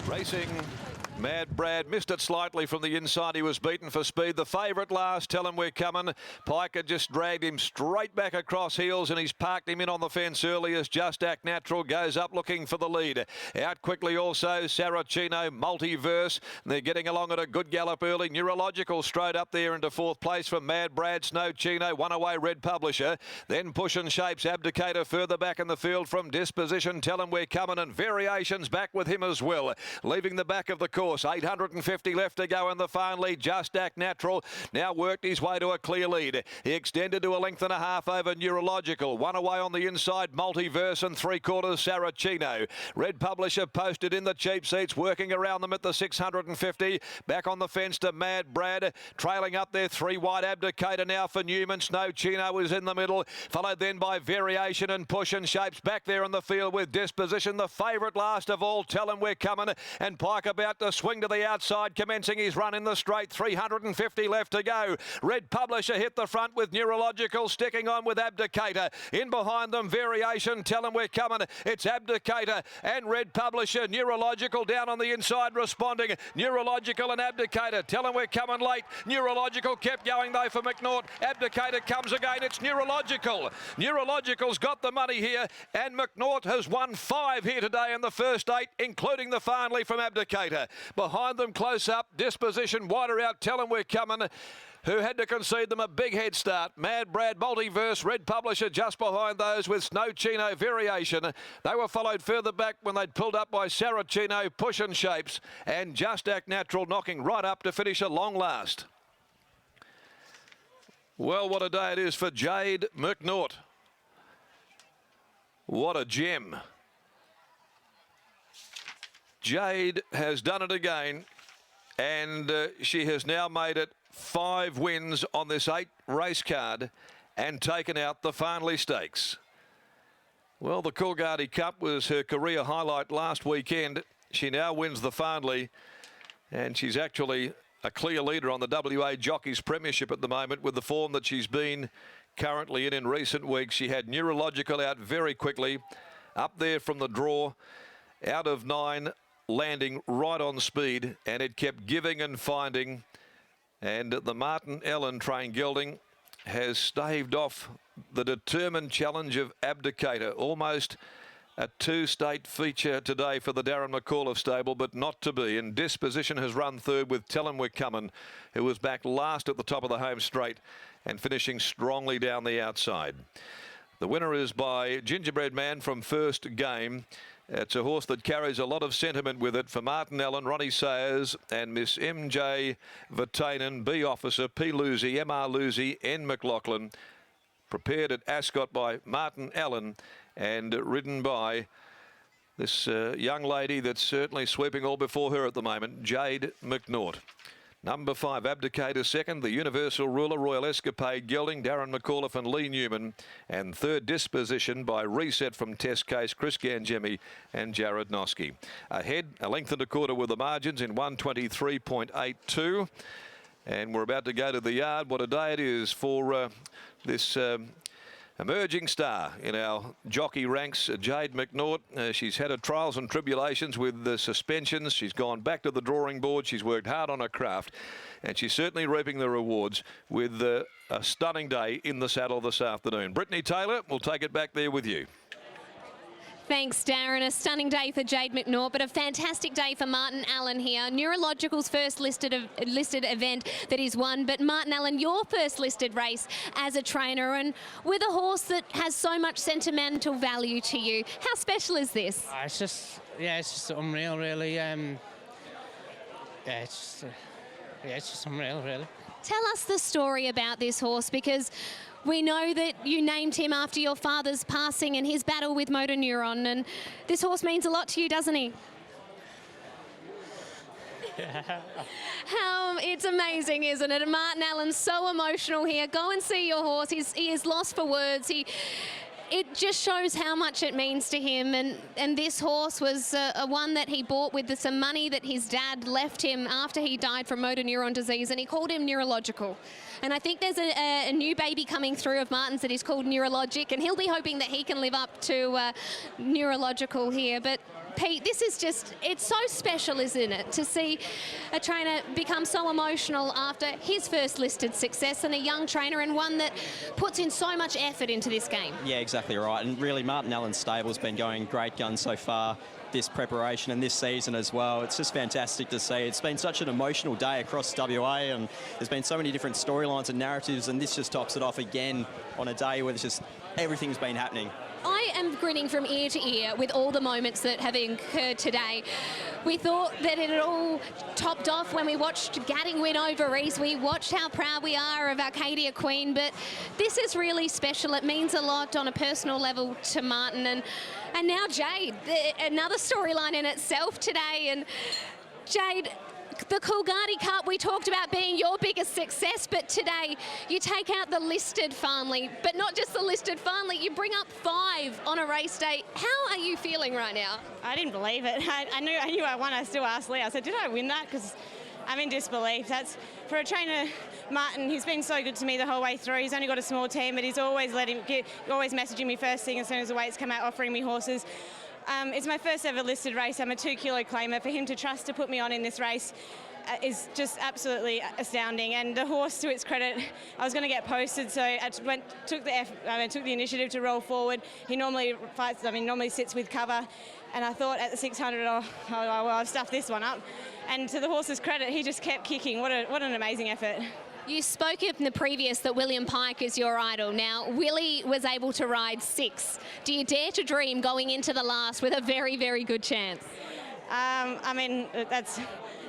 Racing, Mad Brad missed it slightly from the inside. He was beaten for speed. The favourite last, Tell Him We're Coming. Piker just dragged him straight back across heels and he's parked him in on the fence early as Just Act Natural goes up looking for the lead. Out quickly also Saracino, Multiverse. They're getting along at a good gallop early. Neurological straight up there into fourth place from Mad Brad. Snow Chino, one away Red Publisher. Then Push and Shapes, Abdicator further back in the field from Disposition. Tell Him We're Coming and Variations back with him as well. Leaving the back of the course, 850 left to go in the final lead. Just Act Natural now worked his way to a clear lead. He extended to a length and a half over Neurological. One away on the inside, Multiverse, and 3/4 Saracino. Red Publisher posted in the cheap seats, working around them at the 650. Back on the fence to Mad Brad. Trailing up there, 3 wide Abdicator now for Newman. Snow Chino is in the middle, followed then by Variation and Push and Shapes. Back there in the field with Disposition. The favourite last of all, Tell Him We're Coming. And Pike about to swing to the outside, commencing his run in the straight. 350 left to go. Red Publisher hit the front with Neurological, sticking on with Abdicator. In behind them, Variation, Tell Him We're Coming. It's Abdicator and Red Publisher. Neurological down on the inside responding. Neurological and Abdicator. Tell Him We're Coming late. Neurological kept going though for McNaught. Abdicator comes again. It's Neurological. Neurological's got the money here, and McNaught has won 5 here today in the first 8, including the finally from Abdicator. Behind them close up, Disposition wider out, Tell Him We're Coming, who had to concede them a big head start. Mad Brad, Multiverse, Red Publisher just behind those with Snow Chino, Variation. They were followed further back when they'd pulled up by Saracino, Push and Shapes, and Just Act Natural knocking right up to finish a long last. Well, what a day it is for Jade McNaught. What a gem. Jade has done it again, and she has now made it 5 wins on this 8 race card and taken out the Farnley Stakes. Well, the Coolgardie Cup was her career highlight last weekend. She now wins the Farnley, and she's actually a clear leader on the WA Jockeys Premiership at the moment with the form that she's been currently in recent weeks. She had Neurological out very quickly, up there from the draw, out of 9, landing right on speed, and it kept giving and finding. And the Martin Ellen train gelding has staved off the determined challenge of Abdicator. Almost a 2-state feature today for the Darren McAuliffe stable, but not to be. And Disposition has run third with Tell Him We're Coming, who was back last at the top of the home straight and finishing strongly down the outside. The winner is by Gingerbread Man from First Game. It's a horse that carries a lot of sentiment with it for Martin Allen, Ronnie Sayers and Miss M.J. Vatanen, B Officer, P. Lucy, M.R. Lucy, N. McLaughlin. Prepared at Ascot by Martin Allen and ridden by this young lady that's certainly sweeping all before her at the moment, Jade McNaught. Number 5, Abdicator second, the Universal Ruler, Royal Escapade gelding, Darren McAuliffe and Lee Newman. And third, Disposition by Reset from Test Case, Chris Gangemi and Jared Noski. Ahead, a length and a quarter with the margins in 123.82. And we're about to go to the yard. What a day it is for this emerging star in our jockey ranks, Jade McNaught. She's had her trials and tribulations with the suspensions. She's gone back to the drawing board. She's worked hard on her craft, and she's certainly reaping the rewards with a stunning day in the saddle this afternoon. Brittany Taylor, we'll take it back there with you. Thanks, Darren. A stunning day for Jade McNaught, but a fantastic day for Martin Allen here. Neurological's first listed event that he's won, but Martin Allen, your first listed race as a trainer, and with a horse that has so much sentimental value to you. How special is this? It's just unreal, really. It's just unreal, really. Tell us the story about this horse, because we know that you named him after your father's passing and his battle with motor neuron, and this horse means a lot to you, doesn't he? It's amazing, isn't it? Martin Allen's so emotional here. Go and see your horse. He is lost for words. It just shows how much it means to him, and this horse was a one that he bought with some money that his dad left him after he died from motor neuron disease, and he called him Neurological. And I think there's a new baby coming through of Martin's that is called Neurologic, and he'll be hoping that he can live up to Neurological here. But Pete, this is just, it's so special, isn't it, to see a trainer become so emotional after his first listed success, and a young trainer and one that puts in so much effort into this game. Yeah, exactly right. And really, Martin Allen's stable's been going great guns so far this preparation and this season as well. It's just fantastic to see. It's been such an emotional day across WA, and there's been so many different storylines and narratives, and this just tops it off again on a day where it's just everything's been happening. I am grinning from ear to ear with all the moments that have occurred today. We thought that it had all topped off when we watched Gadding win over Reese. We watched how proud we are of Arcadia Queen, but this is really special. It means a lot on a personal level to Martin, and now Jade, another storyline in itself today. And Jade, the Coolgardie Cup, we talked about being your biggest success, but today you take out the listed Farnley, but not just the listed Farnley, you bring up 5 on a race day. How are you feeling right now? I didn't believe it. I knew I won. I still asked Lee. I said, did I win that? Because I'm in disbelief. That's for a trainer, Martin. He's been so good to me the whole way through. He's only got a small team, but he's always always messaging me first thing as soon as the weights come out, offering me horses. It's my first ever listed race. I'm a 2 kilo claimer. For him to trust to put me on in this race is just absolutely astounding. And the horse, to its credit, I was going to get posted, so I took the initiative to roll forward. He normally fights, normally sits with cover, and I thought at the 600, well, I've stuffed this one up. And to the horse's credit, he just kept kicking. What an amazing effort. You spoke in the previous that William Pike is your idol. Now, Willie was able to ride 6. Do you dare to dream going into the last with a very, very good chance?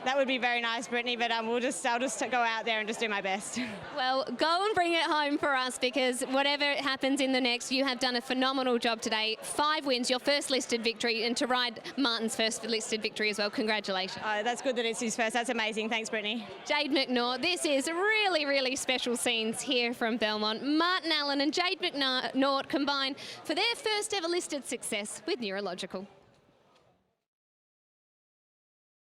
That would be very nice, Brittany, but I'll just go out there and just do my best. Well, go and bring it home for us, because whatever happens in the next, you have done a phenomenal job today. 5 wins, your first listed victory, and to ride Martin's first listed victory as well. Congratulations. That's good that it's his first. That's amazing. Thanks, Brittany. Jade McNaught, this is really, really special scenes here from Belmont. Martin Allen and Jade McNaught combine for their first ever listed success with Neurological.